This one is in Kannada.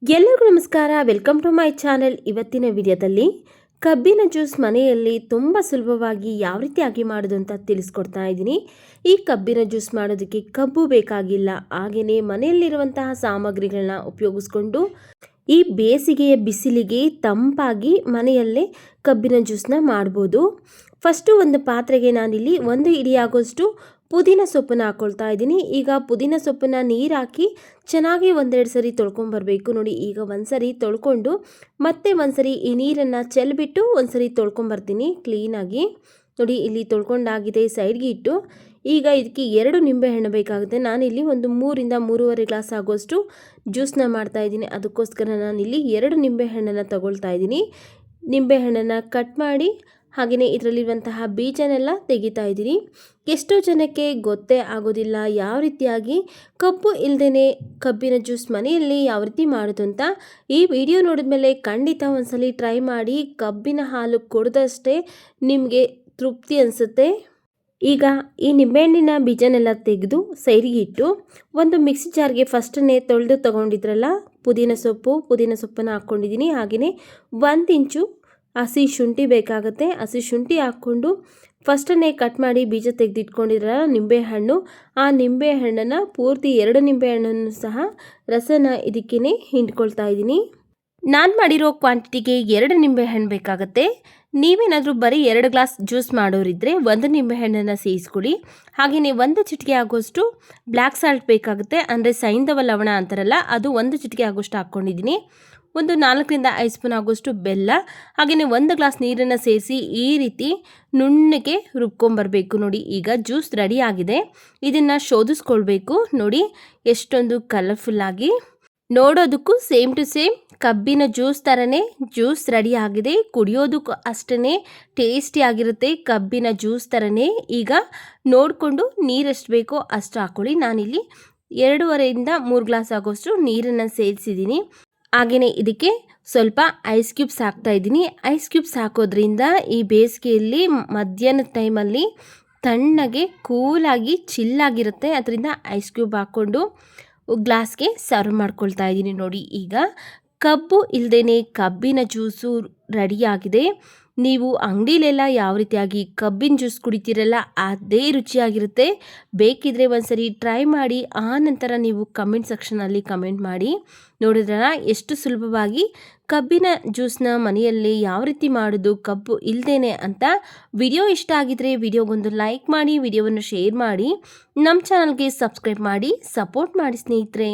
ಎಲ್ಲರಿಗೂ ನಮಸ್ಕಾರ. Welcome to my channel. ಇವತ್ತಿನ ವಿಡಿಯೋದಲ್ಲಿ ಕಬ್ಬಿನ ಜ್ಯೂಸ್ ಮನೆಯಲ್ಲಿ ತುಂಬ ಸುಲಭವಾಗಿ ಯಾವ ರೀತಿಯಾಗಿ ಮಾಡೋದು ಅಂತ ತಿಳಿಸ್ಕೊಡ್ತಾ ಇದ್ದೀನಿ. ಈ ಕಬ್ಬಿನ ಜ್ಯೂಸ್ ಮಾಡೋದಕ್ಕೆ ಕಬ್ಬು ಬೇಕಾಗಿಲ್ಲ, ಹಾಗೆಯೇ ಮನೆಯಲ್ಲಿರುವಂತಹ ಸಾಮಗ್ರಿಗಳನ್ನ ಉಪಯೋಗಿಸ್ಕೊಂಡು ಈ ಬೇಸಿಗೆಯ ಬಿಸಿಲಿಗೆ ತಂಪಾಗಿ ಮನೆಯಲ್ಲೇ ಕಬ್ಬಿನ ಜ್ಯೂಸ್ನ ಮಾಡ್ಬೋದು. ಫಸ್ಟು ಒಂದು ಪಾತ್ರೆಗೆ ನಾನಿಲ್ಲಿ 1 ಹಿಡಿ ಆಗೋಷ್ಟು ಪುದೀನ ಸೊಪ್ಪನ್ನು ಹಾಕ್ಕೊಳ್ತಾ ಇದ್ದೀನಿ. ಈಗ ಪುದೀನ ಸೊಪ್ಪನ್ನು ನೀರು ಹಾಕಿ ಚೆನ್ನಾಗಿ 1-2 ಸರಿ ತೊಳ್ಕೊಂಬರ್ಬೇಕು. ನೋಡಿ, ಈಗ ಒಂದು ಸರಿ ತೊಳ್ಕೊಂಡು ಮತ್ತೆ ಒಂದು ಸರಿ ಈ ನೀರನ್ನು ಚೆಲ್ಬಿಟ್ಟು ಒಂದು ಸರಿ ತೊಳ್ಕೊಂಬರ್ತೀನಿ ಕ್ಲೀನಾಗಿ. ನೋಡಿ, ಇಲ್ಲಿ ತೊಳ್ಕೊಂಡಾಗಿದೆ, ಸೈಡ್ಗೆ ಇಟ್ಟು ಈಗ ಇದಕ್ಕೆ 2 ನಿಂಬೆಹಣ್ಣು ಬೇಕಾಗುತ್ತೆ. ನಾನಿಲ್ಲಿ ಒಂದು 3ರಿಂದ 3.5 ಗ್ಲಾಸ್ ಆಗೋಷ್ಟು ಜ್ಯೂಸನ್ನ ಮಾಡ್ತಾಯಿದ್ದೀನಿ. ಅದಕ್ಕೋಸ್ಕರ ನಾನಿಲ್ಲಿ 2 ನಿಂಬೆಹಣ್ಣನ್ನು ತಗೊಳ್ತಾ ಇದ್ದೀನಿ. ನಿಂಬೆಹಣ್ಣನ್ನು ಕಟ್ ಮಾಡಿ ಹಾಗೆಯೇ ಇದರಲ್ಲಿರುವಂತಹ ಬೀಜನೆಲ್ಲ ತೆಗಿತಾ ಇದ್ದೀನಿ. ಎಷ್ಟೋ ಜನಕ್ಕೆ ಗೊತ್ತೇ ಆಗೋದಿಲ್ಲ ಯಾವ ರೀತಿಯಾಗಿ ಕಬ್ಬು ಇಲ್ಲದೇ ಕಬ್ಬಿನ ಜ್ಯೂಸ್ ಮನೆಯಲ್ಲಿ ಯಾವ ರೀತಿ ಮಾಡೋದು ಅಂತ. ಈ ವಿಡಿಯೋ ನೋಡಿದ ಮೇಲೆ ಖಂಡಿತ ಒಂದ್ಸಲಿ ಟ್ರೈ ಮಾಡಿ. ಕಬ್ಬಿನ ಹಾಲು ಕುಡಿದಷ್ಟೇ ನಿಮಗೆ ತೃಪ್ತಿ ಅನಿಸುತ್ತೆ. ಈಗ ಈ ನಿಂಬೆಹಣ್ಣಿನ ಬೀಜನೆಲ್ಲ ತೆಗೆದು ಸೈಡಿಗೆ ಇಟ್ಟು ಒಂದು ಮಿಕ್ಸಿ ಜಾರ್ಗೆ ಫಸ್ಟನ್ನೇ ತೊಳೆದು ತೊಗೊಂಡಿದ್ರಲ್ಲ ಪುದೀನ ಸೊಪ್ಪನ್ನು ಹಾಕ್ಕೊಂಡಿದ್ದೀನಿ. ಹಾಗೆಯೇ 1 ಇಂಚು ಹಸಿ ಶುಂಠಿ ಬೇಕಾಗುತ್ತೆ. ಹಸಿ ಶುಂಠಿ ಹಾಕ್ಕೊಂಡು ಫಸ್ಟನ್ನೇ ಕಟ್ ಮಾಡಿ ಬೀಜ ತೆಗೆದಿಟ್ಕೊಂಡಿದ್ರಲ್ಲ ನಿಂಬೆಹಣ್ಣು, ಆ ನಿಂಬೆಹಣ್ಣನ್ನು ಪೂರ್ತಿ 2 ನಿಂಬೆಹಣ್ಣನ್ನು ಸಹ ರಸನ ಇದಕ್ಕೇ ಹಿಂಡ್ಕೊಳ್ತಾ ಇದ್ದೀನಿ. ನಾನು ಮಾಡಿರೋ ಕ್ವಾಂಟಿಟಿಗೆ 2 ನಿಂಬೆಹಣ್ಣು ಬೇಕಾಗುತ್ತೆ. ನೀವೇನಾದರೂ ಬರೀ 2 ಗ್ಲಾಸ್ ಜ್ಯೂಸ್ ಮಾಡೋರಿದ್ದರೆ 1 ನಿಂಬೆಹಣ್ಣನ್ನು ಸೇರಿಸ್ಕೊಳ್ಳಿ. ಹಾಗೆಯೇ 1 ಚಿಟಿಕೆ ಆಗೋಷ್ಟು ಬ್ಲ್ಯಾಕ್ ಸಾಲ್ಟ್ ಬೇಕಾಗುತ್ತೆ, ಅಂದರೆ ಸೈಂಧವ ಲವಣ ಅಂತಾರಲ್ಲ ಅದು 1 ಚಿಟಿಕೆ ಆಗೋಷ್ಟು ಹಾಕ್ಕೊಂಡಿದ್ದೀನಿ. ಒಂದು 4ರಿಂದ 5 ಸ್ಪೂನ್ ಆಗೋಷ್ಟು ಬೆಲ್ಲ, ಹಾಗೆಯೇ 1 ಗ್ಲಾಸ್ ನೀರನ್ನು ಸೇರಿಸಿ ಈ ರೀತಿ ನುಣ್ಣಗೆ ರುಬ್ಕೊಂಬರಬೇಕು. ನೋಡಿ, ಈಗ ಜ್ಯೂಸ್ ರೆಡಿ ಆಗಿದೆ. ಇದನ್ನು ಶೋಧಿಸ್ಕೊಳ್ಬೇಕು. ನೋಡಿ ಎಷ್ಟೊಂದು ಕಲರ್ಫುಲ್ಲಾಗಿ, ನೋಡೋದಕ್ಕೂ ಸೇಮ್ ಟು ಸೇಮ್ ಕಬ್ಬಿನ ಜ್ಯೂಸ್ ಥರನೇ ಜ್ಯೂಸ್ ರೆಡಿ ಆಗಿದೆ. ಕುಡಿಯೋದಕ್ಕೂ ಅಷ್ಟೇ ಟೇಸ್ಟಿಯಾಗಿರುತ್ತೆ, ಕಬ್ಬಿನ ಜ್ಯೂಸ್ ಥರನೇ. ಈಗ ನೋಡಿಕೊಂಡು ನೀರೆಷ್ಟು ಬೇಕೋ ಅಷ್ಟು ಹಾಕ್ಕೊಳ್ಳಿ. ನಾನಿಲ್ಲಿ 2.5ರಿಂದ 3 ಗ್ಲಾಸ್ ಆಗೋಷ್ಟು ನೀರನ್ನು ಸೇರಿಸಿದ್ದೀನಿ. ಹಾಗೆಯೇ ಇದಕ್ಕೆ ಸ್ವಲ್ಪ ಐಸ್ ಕ್ಯೂಬ್ಸ್ ಹಾಕ್ತಾ ಇದ್ದೀನಿ. ಐಸ್ ಕ್ಯೂಬ್ಸ್ ಹಾಕೋದ್ರಿಂದ ಈ ಬೇಸಿಗೆಯಲ್ಲಿ ಮಧ್ಯಾಹ್ನದ ಟೈಮಲ್ಲಿ ತಣ್ಣಗೆ ಕೂಲಾಗಿ ಚಿಲ್ಲಾಗಿರುತ್ತೆ. ಅದರಿಂದ ಐಸ್ ಕ್ಯೂಬ್ ಹಾಕ್ಕೊಂಡು ಗ್ಲಾಸ್ಗೆ ಸರ್ವ್ ಮಾಡ್ಕೊಳ್ತಾ ಇದ್ದೀನಿ. ನೋಡಿ, ಈಗ ಕಬ್ಬು ಇಲ್ಲದೇ ಕಬ್ಬಿನ ಜ್ಯೂಸು ರೆಡಿಯಾಗಿದೆ. ನೀವು ಅಂಗಡಿಲೆಲ್ಲ ಯಾವ ರೀತಿಯಾಗಿ ಕಬ್ಬಿನ ಜ್ಯೂಸ್ ಕುಡಿತೀರಲ್ಲ ಅದೇ ರುಚಿಯಾಗಿರುತ್ತೆ. ಬೇಕಿದ್ರೆ ಒಂದ್ಸರಿ ಟ್ರೈ ಮಾಡಿ, ಆ ನಂತರ ನೀವು ಕಮೆಂಟ್ ಸೆಕ್ಷನಲ್ಲಿ ಕಮೆಂಟ್ ಮಾಡಿ. ನೋಡಿದ್ರಲ್ಲ ಎಷ್ಟು ಸುಲಭವಾಗಿ ಕಬ್ಬಿನ ಜ್ಯೂಸ್ನ ಮನೆಯಲ್ಲಿ ಯಾವ ರೀತಿ ಮಾಡೋದು ಕಬ್ಬು ಇಲ್ಲದೇ ಅಂತ. ವಿಡಿಯೋ ಇಷ್ಟ ಆಗಿದ್ರೆ ವಿಡಿಯೋಗೊಂದು ಲೈಕ್ ಮಾಡಿ, ವಿಡಿಯೋವನ್ನು ಶೇರ್ ಮಾಡಿ, ನಮ್ಮ ಚಾನಲ್ಗೆ ಸಬ್ಸ್ಕ್ರೈಬ್ ಮಾಡಿ ಸಪೋರ್ಟ್ ಮಾಡಿ ಸ್ನೇಹಿತರೆ.